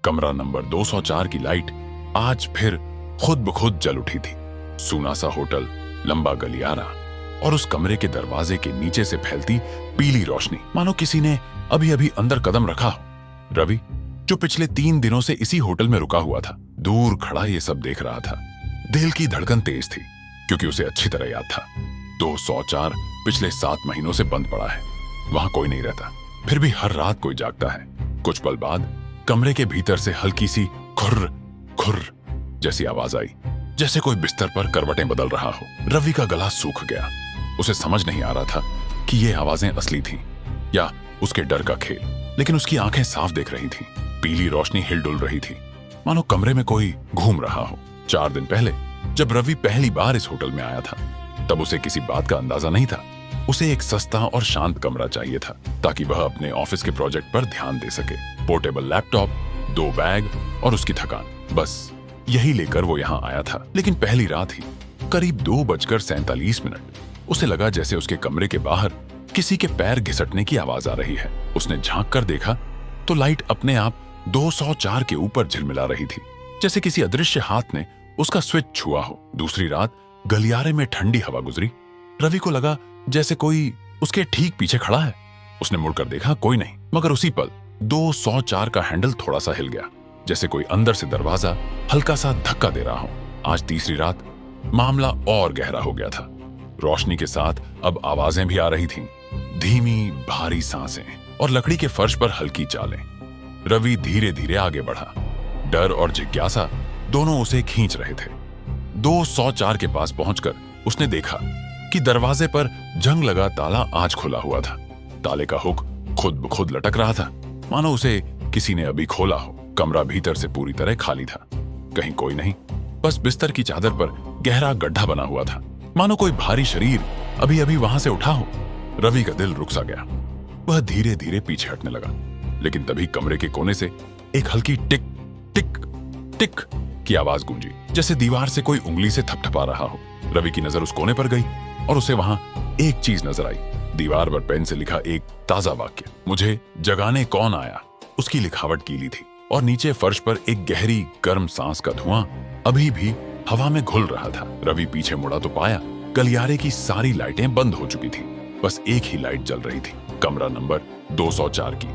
कमरा नंबर 204 की लाइट आज फिर खुद ब खुद जल उठी थी। सूना सा होटल, लंबा गलियारा और उस कमरे के दरवाजे के नीचे से फैलती पीली रोशनी, मानो किसी ने अभी अभी अंदर कदम रखा हो। रवि, जो पिछले 3 दिनों से इसी होटल में रुका हुआ था, दूर खड़ा ये सब देख रहा था। दिल की धड़कन तेज थी, क्योंकि उसे अच्छी तरह याद था 204 पिछले 7 महीनों से बंद पड़ा है। वहां कोई नहीं रहता, फिर भी हर रात कोई जागता है। कुछ पल बाद कमरे के भीतर से हल्की सी खुर्र खुर्र जैसी आवाज आई, जैसे कोई बिस्तर पर करवटें बदल रहा हो। रवि का गला सूख गया। उसे समझ नहीं आ रहा था कि ये आवाजें असली थीं या उसके डर का खेल, लेकिन उसकी आंखें साफ देख रही थीं। पीली रोशनी हिलडुल रही थी, मानो कमरे में कोई घूम रहा हो। 4 दिन पहले जब रवि पहली बार इस होटल में आया था, तब उसे किसी बात का अंदाजा नहीं था। उसे एक सस्ता और शांत कमरा चाहिए था, ताकि वह अपने ऑफिस के प्रोजेक्ट पर ध्यान दे सके। पोर्टेबल लैपटॉप, 2 बैग और उसकी थकान, बस यही लेकर वो यहाँ आया था। लेकिन पहली रात ही करीब 2:47 उसे लगा जैसे उसके कमरे के बाहर किसी के पैर घिसटने की आवाज आ रही है। उसने झांक कर देखा तो लाइट अपने आप 204 के ऊपर झिलमिला रही थी, जैसे किसी अदृश्य हाथ ने उसका स्विच छुआ हो। दूसरी रात गलियारे में ठंडी हवा गुजरी। रवि को लगा जैसे कोई उसके ठीक पीछे खड़ा है। उसने मुड़कर देखा, कोई नहीं, मगर उसी पल 204 का हैंडल थोड़ा सा हिल गया, जैसे कोई अंदर से दरवाजा हल्का सा धक्का दे रहा हो। आज तीसरी रात मामला और गहरा हो गया था। रोशनी के साथ अब आवाजें भी आ रही थीं, धीमी भारी सांसें और लकड़ी के फर्श पर हल्की चालें। रवि धीरे धीरे आगे बढ़ा। डर और जिज्ञासा दोनों उसे खींच रहे थे। 204 के पास पहुंचकर उसने देखा कि दरवाजे पर जंग लगा ताला आज खुला हुआ था। ताले का हुक खुद ब खुद लटक रहा था, मानो उसे किसी ने अभी खोला हो। कमरा भीतर से पूरी तरह खाली था, कहीं कोई नहीं, बस बिस्तर की चादर पर गहरा गड्ढा बना हुआ था, मानो कोई भारी शरीर अभी अभी वहां से उठा हो। रवि का दिल रुक सा गया। वह धीरे धीरे पीछे हटने लगा, लेकिन तभी कमरे के कोने से एक हल्की टिक टिक टिक की आवाज गूंजी, जैसे दीवार से कोई उंगली से थपथपा रहा हो। रवि की नजर उस कोने पर गई और उसे वहां एक चीज नजर आई। दीवार पर पेन से लिखा एक ताजा वाक्य, मुझे जगाने कौन आया। उसकी लिखावट गीली थी और नीचे फर्श पर एक गहरी गर्म सांस का धुआं अभी भी हवा में घुल रहा था। रवि पीछे मुड़ा तो पाया गलियारे की सारी लाइटें बंद हो चुकी थी। बस एक ही लाइट जल रही थी, कमरा नंबर 204 की।